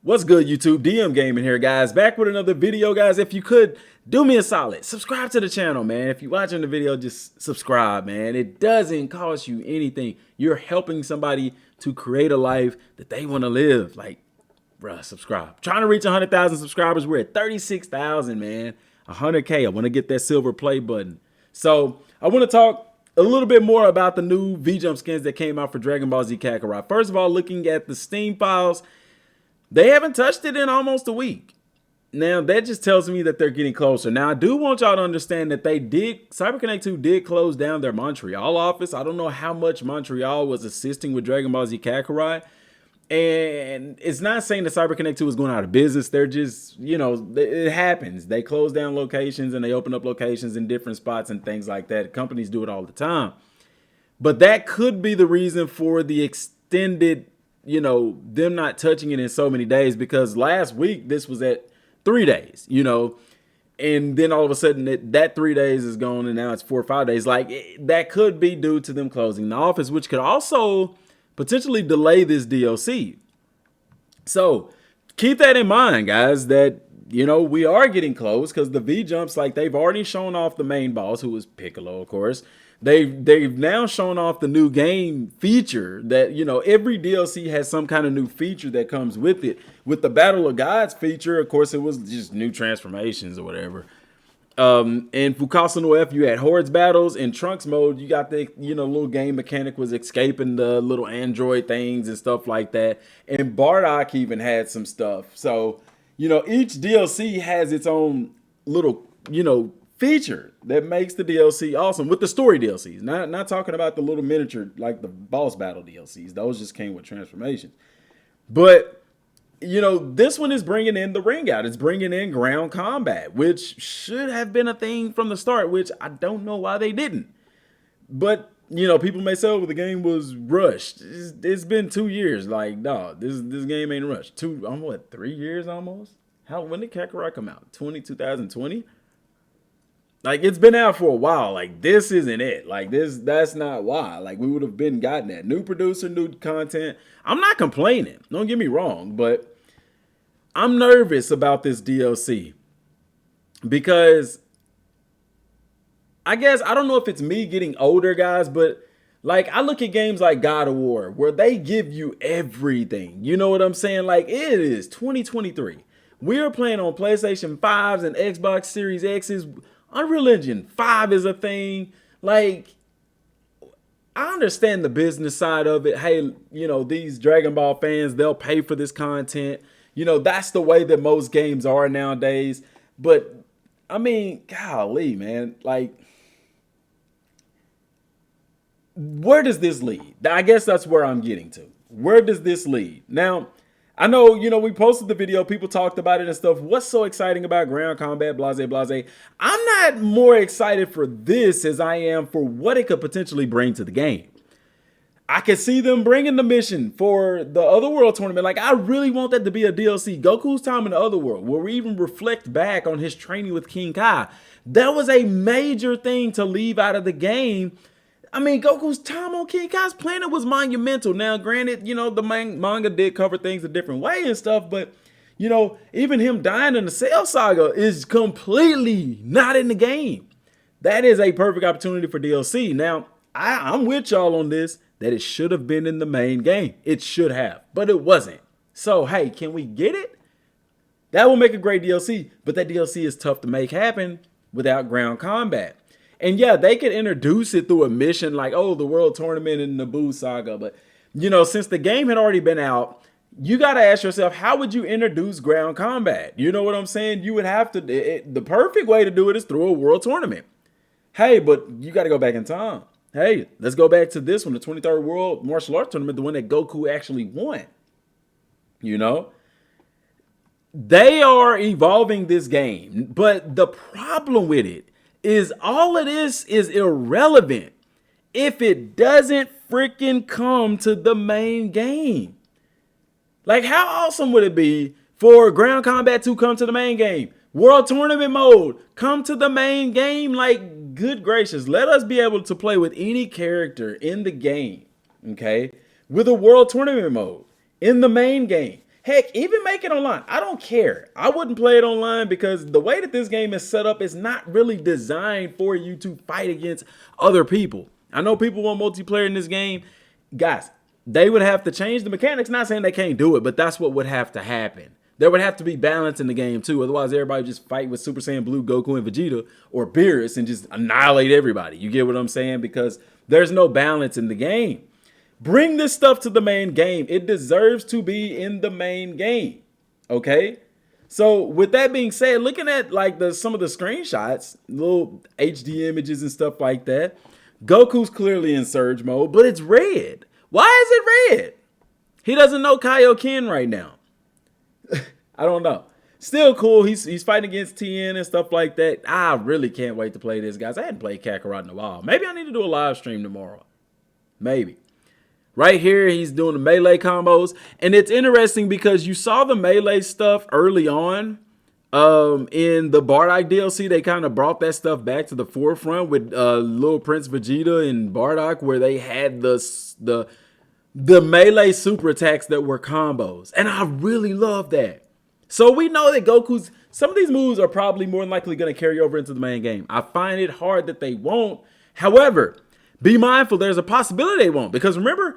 What's good, YouTube? DM Gaming here, guys. Back with another video, guys. If you could, do me a solid. Subscribe to the channel, man. If you're watching the video, just subscribe, man. It doesn't cost you anything. You're helping somebody to create a life that they want to live. Like, bruh, subscribe. Trying to reach 100,000 subscribers. We're at 36,000, man. 100K. I want to get that silver play button. So, I want to talk a little bit more about the new V-Jump skins that came out for Dragon Ball Z Kakarot. First of all, looking at the Steam files, they haven't touched it in almost a week. Now, that just tells me that they're getting closer. Now, I do want y'all to understand that CyberConnect 2 did close down their Montreal office. I don't know how much Montreal was assisting with Dragon Ball Z Kakarot. And it's not saying that CyberConnect 2 is going out of business. They're just, it happens. They close down locations and they open up locations in different spots and things like that. Companies do it all the time. But that could be the reason for the extended them not touching it in so many days, because last week this was at 3 days, and then all of a sudden that 3 days is gone and now it's 4 or 5 days. That could be due to them closing the office, which could also potentially delay this DLC. So keep that in mind, guys, that, we are getting close, because the V-Jumps, they've already shown off the main boss, who was Piccolo, of course. They've now shown off the new game feature that, every DLC has some kind of new feature that comes with it. With the Battle of Gods feature, of course, it was just new transformations or whatever. In Fukasa no F, you had Hordes battles. In Trunks mode, you got the, little game mechanic was escaping the little android things and stuff like that. And Bardock even had some stuff. So, each DLC has its own little, feature that makes the DLC awesome, with the story DLCs. Not talking about the little miniature, like the boss battle DLCs. Those just came with transformations. But, this one is bringing in the ring out. It's bringing in ground combat, which should have been a thing from the start, which I don't know why they didn't. But, people may say, oh, the game was rushed. It's been 2 years. Like, no, this game ain't rushed. 3 years almost? When did Kakarot come out? 2020? It's been out for a while. This isn't it. That's not why. We would have been gotten that. New producer, new content. I'm not complaining. Don't get me wrong, but I'm nervous about this DLC. Because I guess, I don't know if it's me getting older, guys, but I look at games like God of War, where they give you everything. You know what I'm saying? It is 2023. We are playing on PlayStation 5s and Xbox Series X's. Unreal Engine 5 is a thing. I understand the business side of it. Hey, these Dragon Ball fans, they'll pay for this content. That's the way that most games are nowadays. But, I mean, golly, man. Where does this lead? I guess that's where I'm getting to. Where does this lead? Now, I know, we posted the video, people talked about it and stuff. What's so exciting about ground combat, blase, blase? I'm not more excited for this as I am for what it could potentially bring to the game. I could see them bringing the mission for the Otherworld tournament. I really want that to be a DLC. Goku's time in the Otherworld, where we even reflect back on his training with King Kai. That was a major thing to leave out of the game. I mean, Goku's time on King Kai's planet was monumental. Now, granted, the manga did cover things a different way and stuff, but, even him dying in the Cell Saga is completely not in the game. That is a perfect opportunity for DLC. Now, I'm with y'all on this, that it should have been in the main game. It should have, but it wasn't. So, hey, can we get it? That will make a great DLC, but that DLC is tough to make happen without ground combat. And yeah, they could introduce it through a mission like, oh, the World Tournament and the Buu Saga. But, since the game had already been out, you got to ask yourself, how would you introduce ground combat? You know what I'm saying? You would have to, the perfect way to do it is through a World Tournament. Hey, but you got to go back in time. Hey, let's go back to this one, the 23rd World Martial Arts Tournament, the one that Goku actually won. They are evolving this game, but the problem with it is all of this is irrelevant if it doesn't freaking come to the main game. How awesome would it be for ground combat to come to the main game? World tournament mode, come to the main game. Good gracious, let us be able to play with any character in the game, okay? With a world tournament mode in the main game. Heck, even make it online. I don't care. I wouldn't play it online because the way that this game is set up is not really designed for you to fight against other people. I know people want multiplayer in this game. Guys, they would have to change the mechanics. Not saying they can't do it, but that's what would have to happen. There would have to be balance in the game too. Otherwise, everybody would just fight with Super Saiyan Blue, Goku, and Vegeta, or Beerus and just annihilate everybody. You get what I'm saying? Because there's no balance in the game. Bring this stuff to the main game. It deserves to be in the main game. Okay? So with that being said, looking at like some of the screenshots, little HD images and stuff like that, Goku's clearly in Surge mode, but it's red. Why is it red? He doesn't know Kaioken right now. I don't know. Still cool. He's fighting against TN and stuff like that. I really can't wait to play this, guys. I hadn't played Kakarot in a while. Maybe I need to do a live stream tomorrow. Maybe. Right here, he's doing the melee combos. And it's interesting because you saw the melee stuff early on. In the Bardock DLC, they kind of brought that stuff back to the forefront with little Prince Vegeta and Bardock, where they had the melee super attacks that were combos. And I really love that. So we know that some of these moves are probably more than likely going to carry over into the main game. I find it hard that they won't. However, be mindful, there's a possibility they won't. Because remember,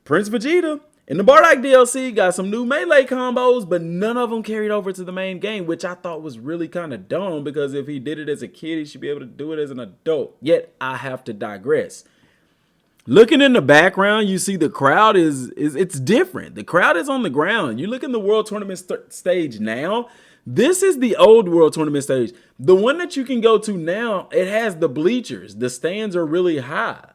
Prince Vegeta in the Bardock DLC got some new melee combos, but none of them carried over to the main game, which I thought was really kind of dumb, because if he did it as a kid, he should be able to do it as an adult. Yet I have to digress. Looking in the background, you see the crowd it's different. The crowd is on the ground. You look in the World Tournament stage now. This is the old World Tournament stage. The one that you can go to now, it has the bleachers. The stands are really high,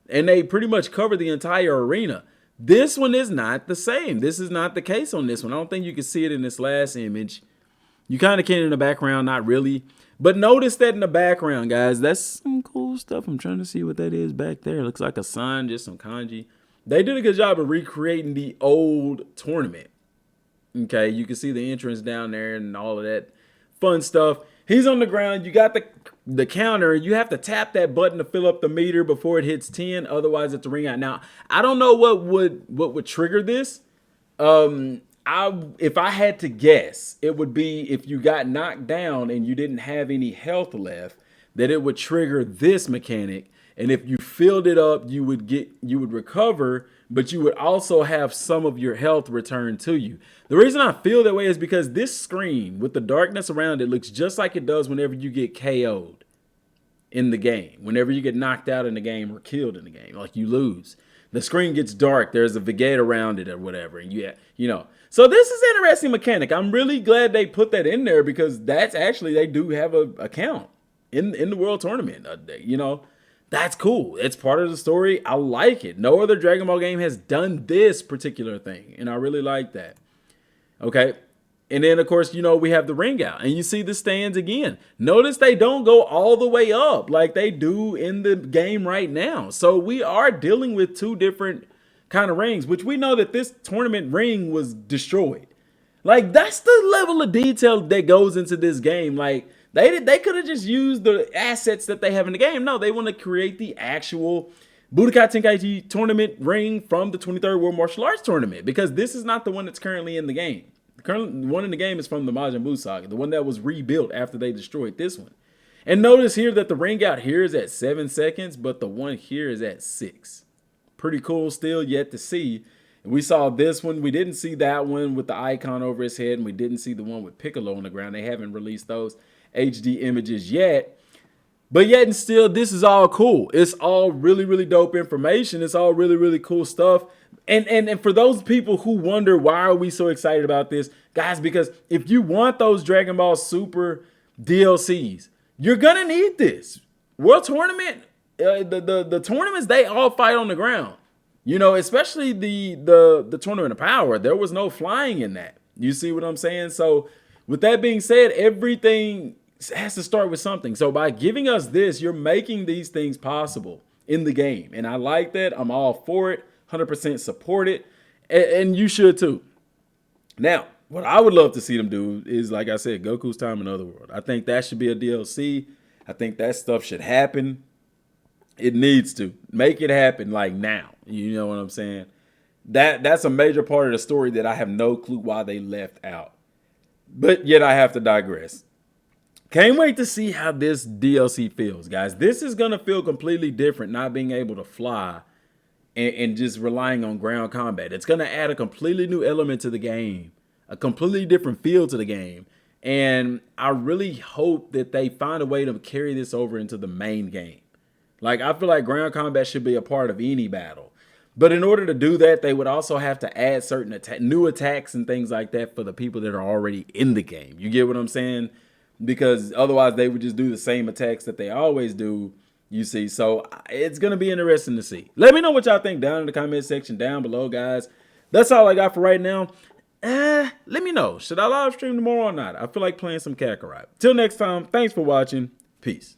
and they pretty much cover the entire arena. This one is not the same. This is not the case on this one. I don't think you can see it in this last image. You kind of can in the background, not really. But notice that in the background, guys, that's some cool stuff. I'm trying to see what that is back there. It looks like a sign, just some kanji. They did a good job of recreating the old tournament. Okay, you can see the entrance down there and all of that fun stuff. He's on the ground. You got the counter. You have to tap that button to fill up the meter before it hits 10. Otherwise, it's a ring out. Now, I don't know what would trigger this. If I had to guess, it would be if you got knocked down and you didn't have any health left, that it would trigger this mechanic. And if you filled it up, you would recover, but you would also have some of your health returned to you. The reason I feel that way is because this screen with the darkness around it looks just like it does whenever you get KO'd in the game. Whenever you get knocked out in the game or killed in the game, like you lose. The screen gets dark. There's a Vegeta around it or whatever. And you know. So this is an interesting mechanic. I'm really glad they put that in there, because that's actually, they do have a count in the World Tournament. You know, that's cool. It's part of the story. I like it. No other Dragon Ball game has done this particular thing, and I really like that. Okay. And then, of course, you know, we have the ring out, and you see the stands again. Notice they don't go all the way up like they do in the game right now. So we are dealing with two different kind of rings, which we know that this tournament ring was destroyed. Like, that's the level of detail that goes into this game. Like, they could have just used the assets that they have in the game. No, they want to create the actual Budokai Tenkaichi tournament ring from the 23rd World Martial Arts Tournament, because this is not the one that's currently in the game. The current one in the game is from the Majin Buu saga, the one that was rebuilt after they destroyed this one. And notice here that the ring out here is at 7 seconds, but the one here is at 6. Pretty cool, still yet to see. We saw this one. We didn't see that one with the icon over his head, and we didn't see the one with Piccolo on the ground. They haven't released those HD images yet. But yet and still, this is all cool. It's all really, really dope information. It's all really, really cool stuff. And for those people who wonder, why are we so excited about this? Guys, because if you want those Dragon Ball Super DLCs, you're going to need this. World Tournament, the tournaments, they all fight on the ground. You know, especially the Tournament of Power. There was no flying in that. You see what I'm saying? So with that being said, everything has to start with something. So by giving us this, you're making these things possible in the game. And I like that. I'm all for it. 100% support it. And you should too. Now, what I would love to see them do is, like I said, Goku's Time in Otherworld. I think that should be a DLC. I think that stuff should happen. It needs to. Make it happen like now. You know what I'm saying? That's a major part of the story that I have no clue why they left out. But yet I have to digress. Can't wait to see how this DLC feels, guys. This is going to feel completely different, not being able to fly and just relying on ground combat. It's going to add a completely new element to the game, a completely different feel to the game. And I really hope that they find a way to carry this over into the main game. Like, I feel like ground combat should be a part of any battle. But in order to do that, they would also have to add certain new attacks and things like that for the people that are already in the game. You get what I'm saying? Because otherwise they would just do the same attacks that they always do, you see. So it's going to be interesting to see. Let me know what y'all think down in the comment section down below, guys. That's all I got for right now. Let me know. Should I live stream tomorrow or not? I feel like playing some Kakarot. Till next time, thanks for watching. Peace.